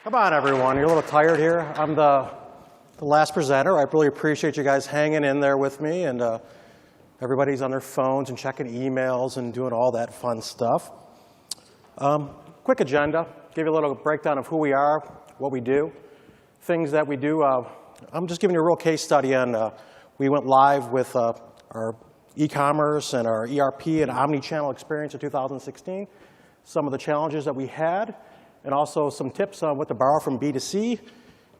Come on, everyone. You're a little tired here. I'm the last presenter. I really appreciate you guys hanging in there with me, and everybody's on their phones and checking emails and doing all that fun stuff. Quick agenda. Give you a little breakdown of who we are, what we do, things that we do. I'm just giving you a real case study on we went live with our e-commerce and our ERP and omni-channel experience in 2016, some of the challenges that we had, and also some tips on what to borrow from B2C.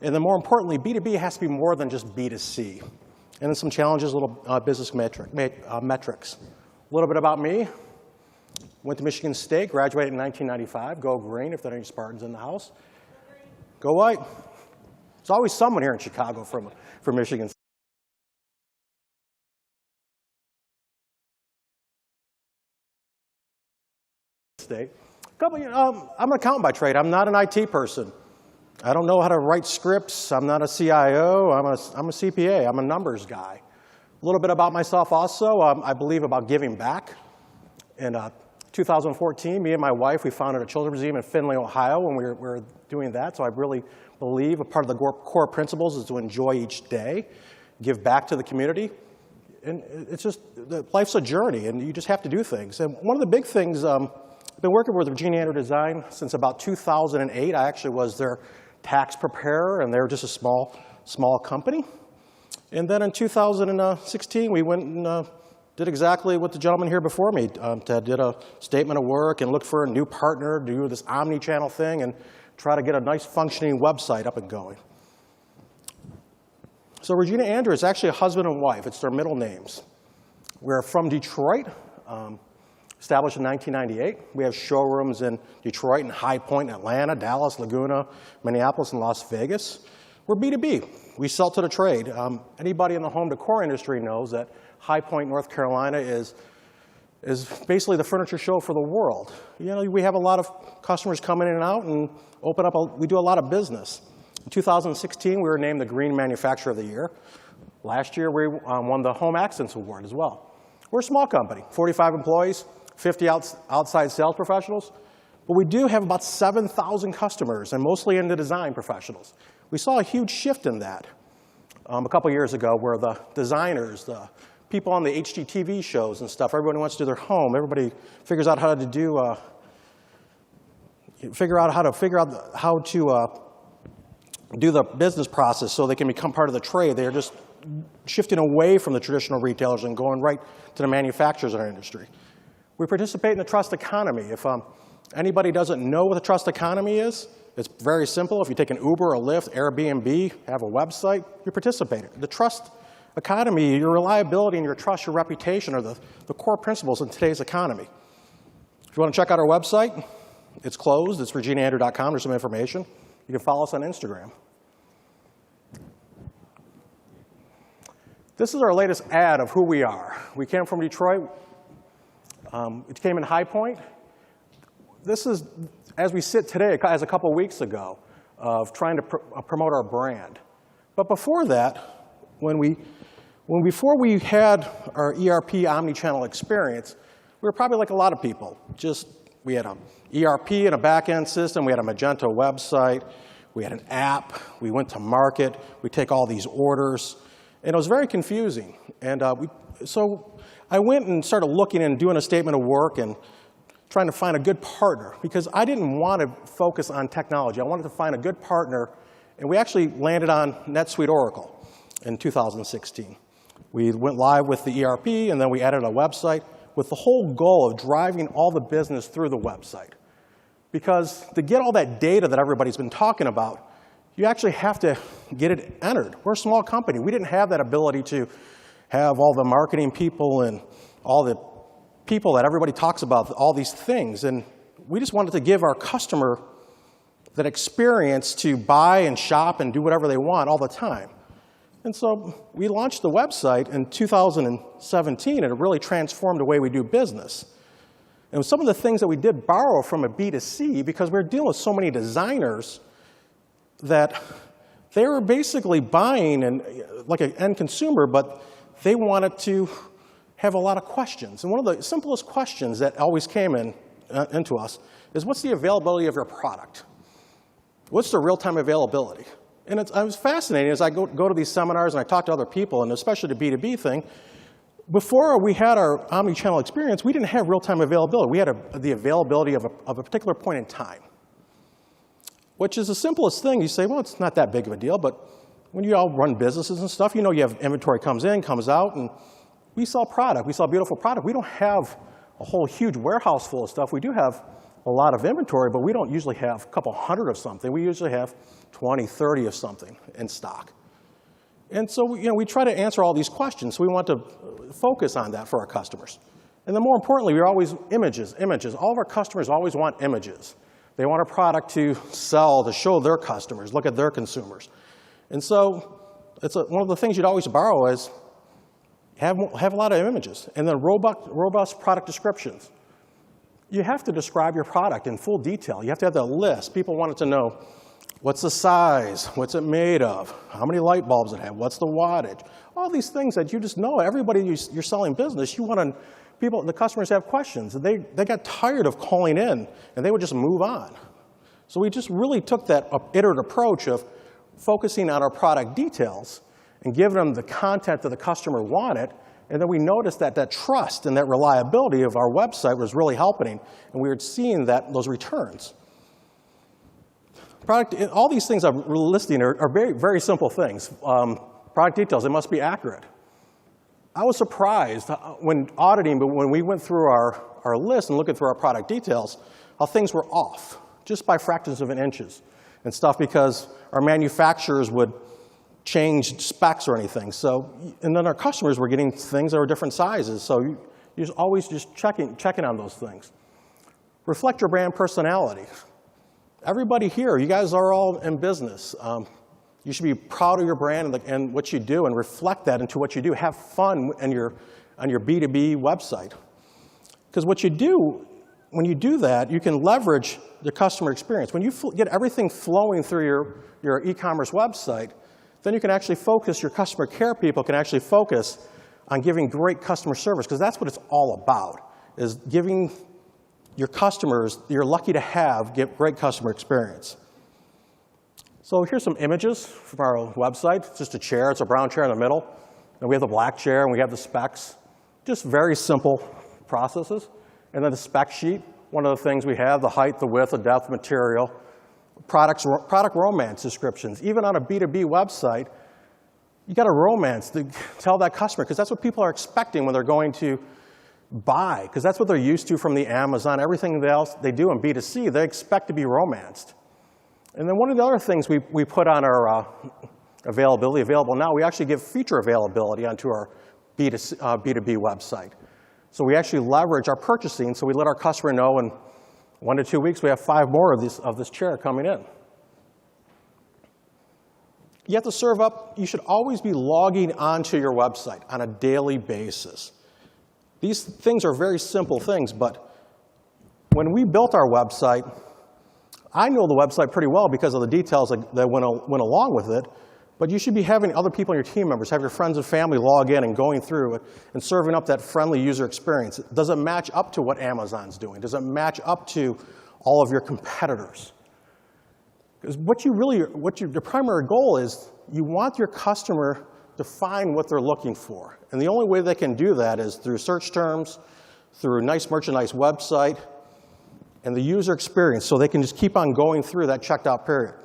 And then more importantly, B2B has to be more than just B2C. And then some challenges, little business metrics. A little bit about me. Went to Michigan State, graduated in 1995. Go green if there are any Spartans in the house. Go white. There's always someone here in Chicago from Michigan State. I'm an accountant by trade. I'm not an IT person. I don't know how to write scripts. I'm not a CIO. I'm a CPA. I'm a numbers guy. A little bit about myself also. I believe about giving back. In 2014, me and my wife, we founded a children's museum in Findlay, Ohio, when we were doing that. So I really believe a part of the core principles is to enjoy each day, give back to the community. And it's just, life's a journey, and you just have to do things. And one of the big things, I've been working with Virginia Andrew Design since about 2008. I actually was their tax preparer, and they were just a small company. And then in 2016, we went and did exactly what the gentleman here before me did, a statement of work and looked for a new partner to do this omni-channel thing and try to get a nice functioning website up and going. So Regina Andrew is actually a husband and wife. It's their middle names. We're from Detroit. Established in 1998. We have showrooms in Detroit and High Point, Atlanta, Dallas, Laguna, Minneapolis, and Las Vegas. We're B2B. We sell to the trade. Anybody in the home decor industry knows that High Point, North Carolina is basically the furniture show for the world. You know, we have a lot of customers coming in and out and open up. We do a lot of business. In 2016, we were named the Green Manufacturer of the Year. Last year, we won the Home Accents Award as well. We're a small company, 45 employees. 50 outside sales professionals, but we do have about 7,000 customers, and mostly in the design professionals. We saw a huge shift in that a couple years ago, where the designers, the people on the HGTV shows and stuff, everybody wants to do their home. Everybody figures out how to do, do the business process so they can become part of the trade. They are just shifting away from the traditional retailers and going right to the manufacturers in our industry. We participate in the trust economy. If anybody doesn't know what the trust economy is, it's very simple. If you take an Uber, a Lyft, Airbnb, have a website, you participate. The trust economy, your reliability and your trust, your reputation are the core principles in today's economy. If you want to check out our website, it's closed. It's reginaandrew.com. There's some information. You can follow us on Instagram. This is our latest ad of who we are. We came from Detroit. It came in High Point. This is, as we sit today, as a couple weeks ago, of trying to promote our brand. But before that, before we had our ERP omni-channel experience, we were probably like a lot of people. We had an ERP and a back-end system. We had a Magento website. We had an app. We went to market. We take all these orders. And it was very confusing. And so I went and started looking and doing a statement of work and trying to find a good partner, because I didn't want to focus on technology. I wanted to find a good partner, and we actually landed on NetSuite Oracle in 2016. We went live with the ERP, and then we added a website with the whole goal of driving all the business through the website. Because to get all that data that everybody's been talking about, you actually have to get it entered. We're a small company. We didn't have that ability to have all the marketing people and all the people that everybody talks about, all these things. And we just wanted to give our customer that experience to buy and shop and do whatever they want all the time. And so we launched the website in 2017, and it really transformed the way we do business. And some of the things that we did borrow from a B2C, because we were dealing with so many designers that they were basically buying and like an end consumer, but they wanted to have a lot of questions. And one of the simplest questions that always came into us is, what's the availability of your product? What's the real-time availability? And I was fascinating as I go to these seminars and I talk to other people, and especially the B2B thing. Before we had our omni-channel experience, we didn't have real-time availability. We had the availability of a particular point in time, which is the simplest thing. You say, well, it's not that big of a deal, but when you all run businesses and stuff, you know you have inventory comes in, comes out, and we sell product. We sell beautiful product. We don't have a whole huge warehouse full of stuff. We do have a lot of inventory, but we don't usually have a couple hundred of something. We usually have 20, 30 of something in stock. And so we try to answer all these questions. So we want to focus on that for our customers. And then more importantly, we're always images. All of our customers always want images. They want a product to sell, to show their customers, look at their consumers. And so it's one of the things you'd always borrow is have a lot of images. And then robust product descriptions. You have to describe your product in full detail. You have to have that list. People wanted to know, what's the size? What's it made of? How many light bulbs it have? What's the wattage? All these things that you just know. Everybody you're selling business, the customers have questions. They got tired of calling in, and they would just move on. So we just really took that iterative approach of focusing on our product details and giving them the content that the customer wanted. And then we noticed that that trust and that reliability of our website was really helping, and we were seeing those returns. All these things I'm listing are very, very simple things. Product details, they must be accurate. I was surprised when auditing, but when we went through our list and looking through our product details, how things were off, just by fractions of an inches and stuff, because our manufacturers would change specs or anything. So, and then our customers were getting things that were different sizes. So you're always just checking on those things. Reflect your brand personality. Everybody here, you guys are all in business. You should be proud of your brand and what you do and reflect that into what you do. Have fun on your B2B website. Because what you do, when you do that, you can leverage the customer experience. When you get everything flowing through your e-commerce website, then you can actually focus, your customer care people can actually focus on giving great customer service, because that's what it's all about, is giving your customers, you're lucky to get great customer experience. So here's some images from our website. It's just a chair. It's a brown chair in the middle. And we have the black chair, and we have the specs. Just very simple processes. And then the spec sheet, one of the things we have, the height, the width, the depth, material. Product romance descriptions. Even on a B2B website, you got a romance to tell that customer, because that's what people are expecting when they're going to buy, because that's what they're used to from the Amazon. Everything else they do in B2C, they expect to be romanced. And then one of the other things we put on our available now, we actually give feature availability onto our B2B website. So we actually leverage our purchasing, so we let our customer know in 1 to 2 weeks we have 5 more of this chair coming in. You have to serve up, you should always be logging onto your website on a daily basis. These things are very simple things, but when we built our website, I know the website pretty well because of the details that went along with it, but you should be having other people in your team members, have your friends and family log in and going through it and serving up that friendly user experience. Does it match up to what Amazon's doing? Does it match up to all of your competitors? Because the primary goal is you want your customer to find what they're looking for. And the only way they can do that is through search terms, through a nice merchandise website, and the user experience, so they can just keep on going through that checked out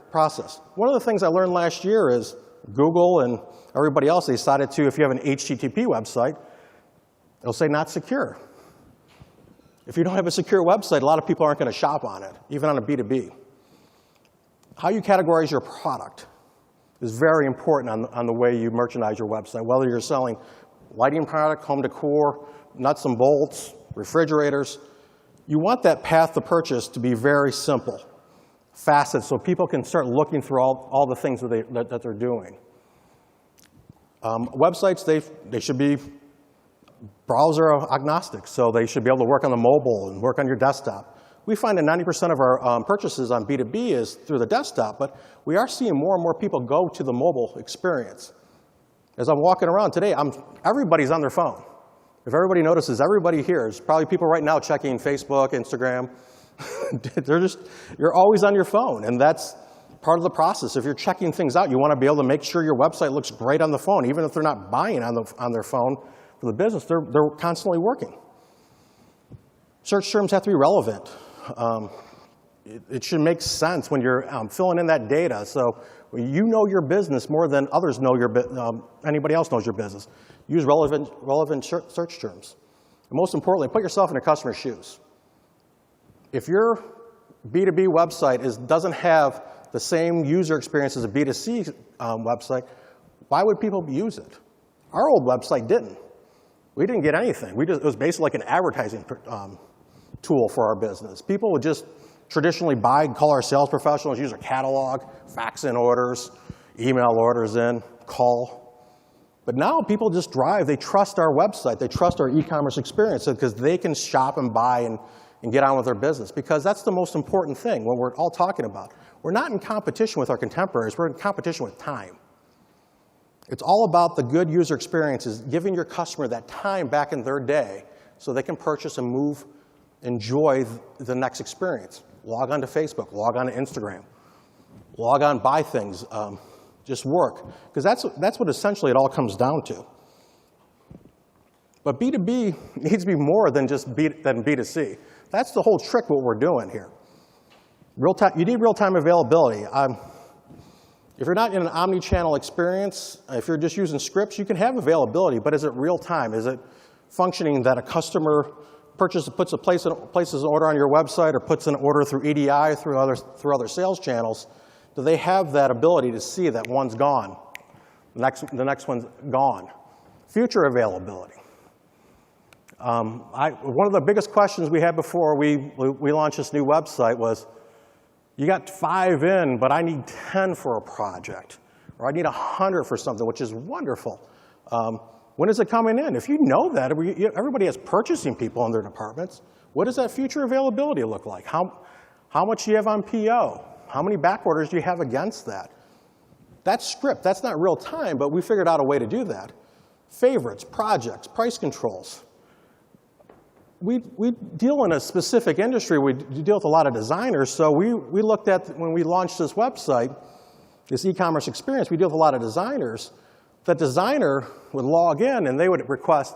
process. One of the things I learned last year is Google and everybody else decided to, if you have an HTTP website, it'll say not secure. If you don't have a secure website, a lot of people aren't going to shop on it, even on a B2B. How you categorize your product is very important on the way you merchandise your website, whether you're selling lighting product, home decor, nuts and bolts, refrigerators. You want that path to purchase to be very simple, facets, so people can start looking through all the things that they're doing. Websites, they should be browser agnostic, so they should be able to work on the mobile and work on your desktop. We find that 90% of our purchases on B2B is through the desktop, but we are seeing more and more people go to the mobile experience. As I'm walking around today, everybody's on their phone. If everybody notices, everybody here is probably people right now checking Facebook, Instagram. You're always on your phone, and that's part of the process. If you're checking things out, you want to be able to make sure your website looks great on the phone. Even if they're not buying on their phone for the business, they're constantly working. Search terms have to be relevant. It should make sense when you're filling in that data. So you know your business more than others know anybody else knows your business. Use relevant search terms. And most importantly, put yourself in the customer's shoes. If your B2B website doesn't have the same user experience as a B2C website, why would people use it? Our old website didn't. We didn't get anything. It was basically like an advertising tool for our business. People would just traditionally call our sales professionals, use a catalog, fax in orders, email orders in, call. But now people just drive. They trust our website. They trust our e-commerce experience because they can shop and buy and get on with their business, because that's the most important thing when we're all talking about. We're not in competition with our contemporaries. We're in competition with time. It's all about the good user experiences, giving your customer that time back in their day so they can purchase and enjoy the next experience. Log on to Facebook, log on to Instagram, log on, buy things, just work. Because that's what essentially it all comes down to. But B2B needs to be more than just than B2C. That's the whole trick what we're doing here. You need real-time availability. If you're not in an omni-channel experience, if you're just using scripts, you can have availability, but is it real-time? Is it functioning that a customer places an order on your website or puts an order through EDI, through other sales channels? Do they have that ability to see that one's gone, the next one's gone? Future availability. One of the biggest questions we had before we launched this new website was, you got 5 in, but I need 10 for a project, or I need 100 for something, which is wonderful. When is it coming in? If you know that, everybody has purchasing people in their departments. What does that future availability look like? How much do you have on PO? How many back orders do you have against that? That's script. That's not real time, but we figured out a way to do that. Favorites, projects, price controls. We deal in a specific industry. We deal with a lot of designers, so we looked at, when we launched this website, this e-commerce experience, we deal with a lot of designers. That designer would log in and they would request,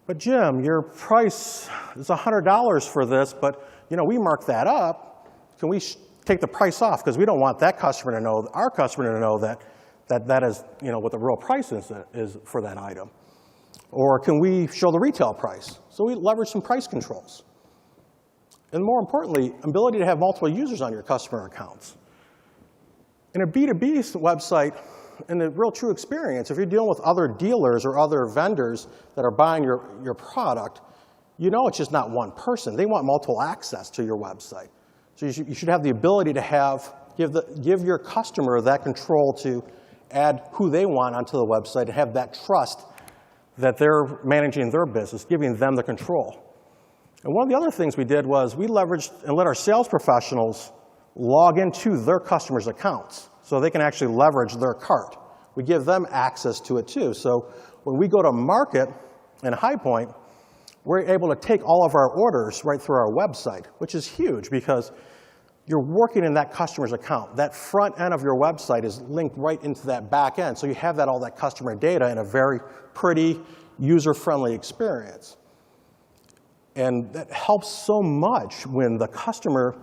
but Jim, your price is $100 for this, but we marked that up. Can we take the price off? Because we don't want that customer to know, our customer to know that is what the real price is for that item. Or can we show the retail price? So we leverage some price controls. And more importantly, ability to have multiple users on your customer accounts. In a B2B website, in the real true experience, if you're dealing with other dealers or other vendors that are buying your product, it's just not one person. They want multiple access to your website. So you should have the ability to give your customer that control to add who they want onto the website and have that trust that they're managing their business, giving them the control. And one of the other things we did was we leveraged and let our sales professionals log into their customers' accounts so they can actually leverage their cart. We give them access to it too. So when we go to market in High Point, we're able to take all of our orders right through our website, which is huge because you're working in that customer's account. That front end of your website is linked right into that back end. So you have all that customer data in a very pretty, user-friendly experience. And that helps so much when the customer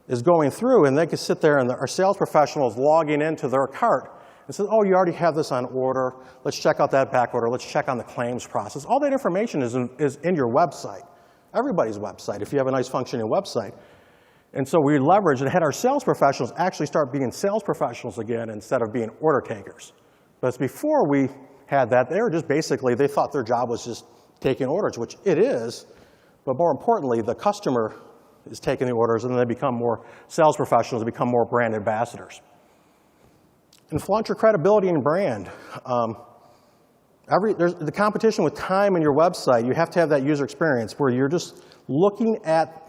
is going through and they can sit there and our sales professional is logging into their cart and says, oh, you already have this on order. Let's check out that back order. Let's check on the claims process. All that information is in your website, everybody's website, if you have a nice functioning website. And so we leveraged and had our sales professionals actually start being sales professionals again instead of being order takers. But before we had that, they were just basically, they thought their job was just taking orders, which it is. But more importantly, the customer is taking the orders and then they become more sales professionals, they become more brand ambassadors. And flaunt your credibility and brand. There's the competition with time in your website. You have to have that user experience where you're just looking at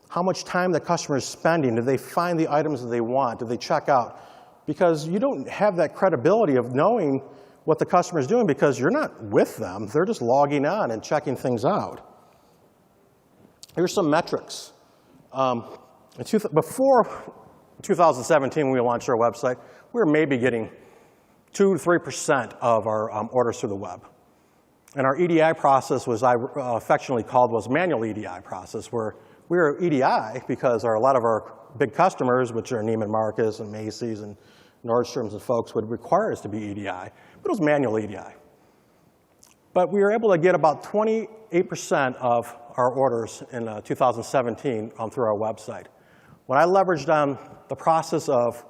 how much time the customer is spending. Do they find the items that they want? Do they check out? Because you don't have that credibility of knowing what the customer is doing because you're not with them. They're just logging on and checking things out. Here's some metrics. Before 2017, when we launched our website, we were maybe getting 2 to 3% of our orders through the web. And our EDI process was, I affectionately called, was manual EDI process, where we were EDI because a lot of our big customers, which are Neiman Marcus and Macy's and Nordstrom's and folks, would require us to be EDI, but it was manual EDI. But we were able to get about 28% of our orders in 2017 through our website. When I leveraged on the process of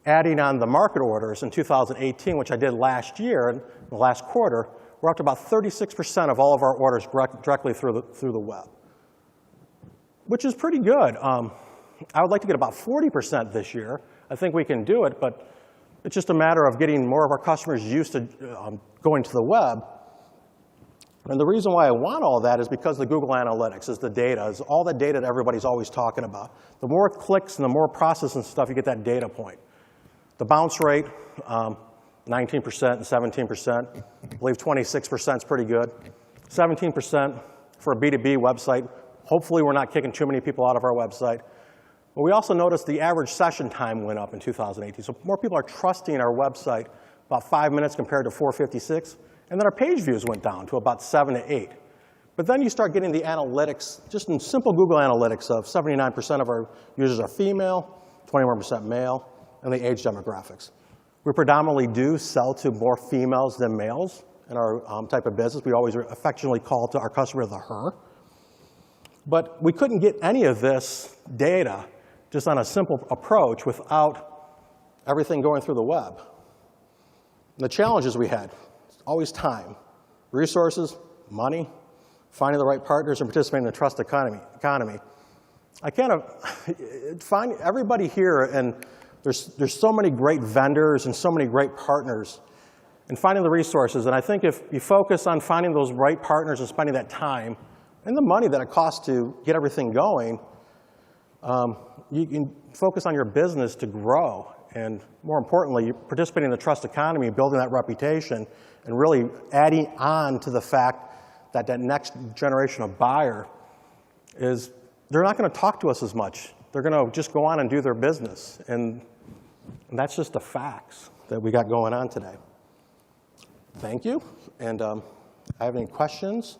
adding on the market orders in 2018, which I did last year, in the last quarter, we're up to about 36% of all of our orders directly through the web, which is pretty good. I would like to get about 40% this year. I think we can do it, but it's just a matter of getting more of our customers used to going to the web. And the reason why I want all that is because the Google Analytics is the data, is all the data that everybody's always talking about. The more clicks and the more processing stuff, you get that data point. The bounce rate, 19% and 17%. I believe 26% is pretty good. 17% for a B2B website. Hopefully we're not kicking too many people out of our website. But we also noticed the average session time went up in 2018. So more people are trusting our website, about 5 minutes compared to 456. And then our page views went down to about 7 to 8. But then you start getting the analytics, just in simple Google Analytics of 79% of our users are female, 21% male, and the age demographics. We predominantly do sell to more females than males in our type of business. We always affectionately call to our customer the her. But we couldn't get any of this data just on a simple approach without everything going through the web. And the challenges we had, always time, resources, money, finding the right partners, and participating in the trust economy. I kind of find everybody here, and there's so many great vendors and so many great partners, and finding the resources. And I think if you focus on finding those right partners and spending that time and the money that it costs to get everything going, you can focus on your business to grow. And more importantly, participating in the trust economy, building that reputation, and really adding on to the fact that that next generation of buyer is, they're not going to talk to us as much. They're going to just go on and do their business. And that's just the facts that we got going on today. Thank you. And I have any questions?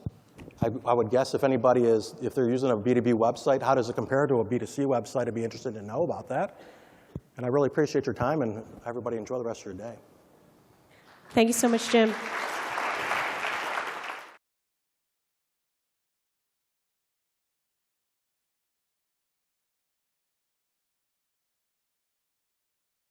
I would guess if anybody is, if they're using a B2B website, how does it compare to a B2C website? I'd be interested to know about that. And I really appreciate your time, and everybody enjoy the rest of your day. Thank you so much, Jim.